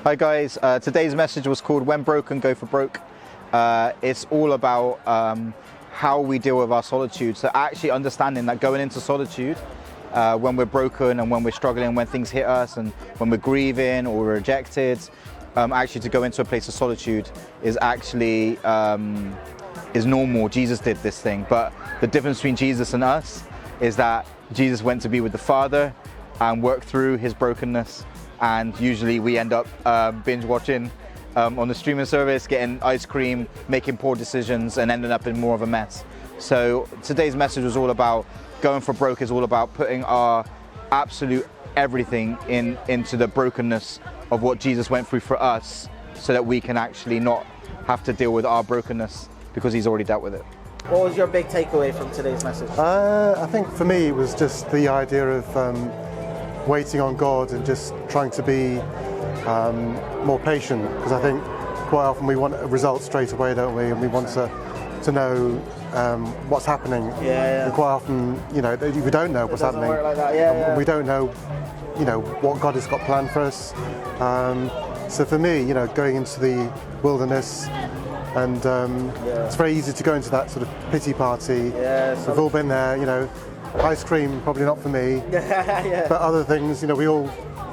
Hi guys, today's message was called When Broken, Go for Broke. It's all about how we deal with our solitude. So actually understanding that going into solitude, when we're broken and when we're struggling, when things hit us and when we're grieving or we're rejected, actually to go into a place of solitude is actually is normal. Jesus did this thing, but the difference between Jesus and us is that Jesus went to be with the Father and work through his brokenness. And usually we end up binge watching on the streaming service, getting ice cream, making poor decisions and ending up in more of a mess. So today's message was all about going for broke, is all about putting our absolute everything into the brokenness of what Jesus went through for us, so that we can actually not have to deal with our brokenness because he's already dealt with it. What was your big takeaway from today's message? I think for me it was just the idea of waiting on God and just trying to be more patient, because I think quite often we want a result straight away, don't we? And we want to know what's happening. Yeah. And quite often, we don't know what's happening. Work like that. Yeah. We don't know, what God has got planned for us. So for me, going into the wilderness, and it's very easy to go into that sort of pity party. Yeah, We've all been there, Ice cream, probably not for me. Yeah. But other things, we all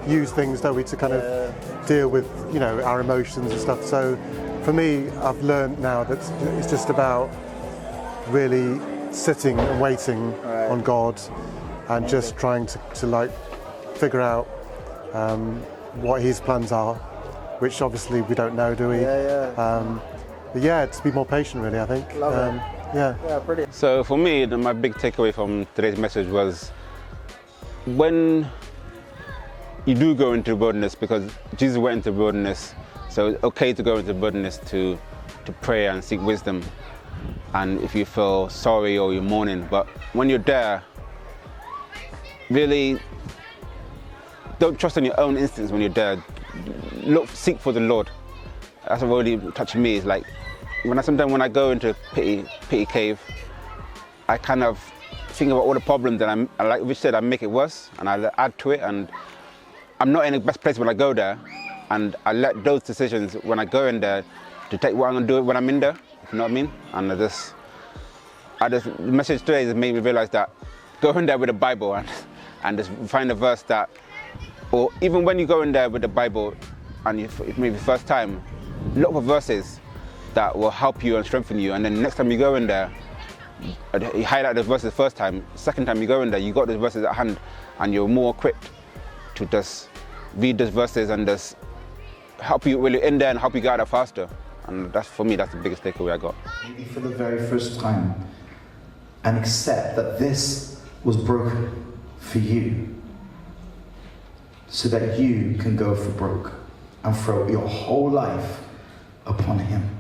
use things, don't we, to kind of deal with, our emotions and stuff. So for me, I've learned now that it's just about really sitting and waiting on God and just trying to figure out what his plans are, which obviously we don't know, do we? But to be more patient, really, I think. Love it. Yeah, brilliant. So for me, my big takeaway from today's message was when you do go into the wilderness, because Jesus went into the wilderness, so it's okay to go into the wilderness to pray and seek wisdom, and if you feel sorry or you're mourning. But when you're there, really don't trust in your own instincts when you're there. Seek for the Lord. That's what really touched me. Is like sometimes when I go into pity cave, I kind of think about all the problems that like Rich said, I make it worse and I add to it, and I'm not in the best place when I go there, and I let those decisions when I go in there to take what I'm gonna do when I'm in there, if you know what I mean? And the message today has made me realize that go in there with the Bible and just find a verse that, or even when you go in there with the Bible and maybe first time, look for verses that will help you and strengthen you, and then next time you go in there, you highlight those verses first time, second time you go in there, you got those verses at hand, and you're more equipped to just read those verses and just help you really in there and help you get out faster. And that's, for me, that's the biggest takeaway I got. Maybe for the very first time, and accept that this was broken for you, so that you can go for broke and throw your whole life upon him.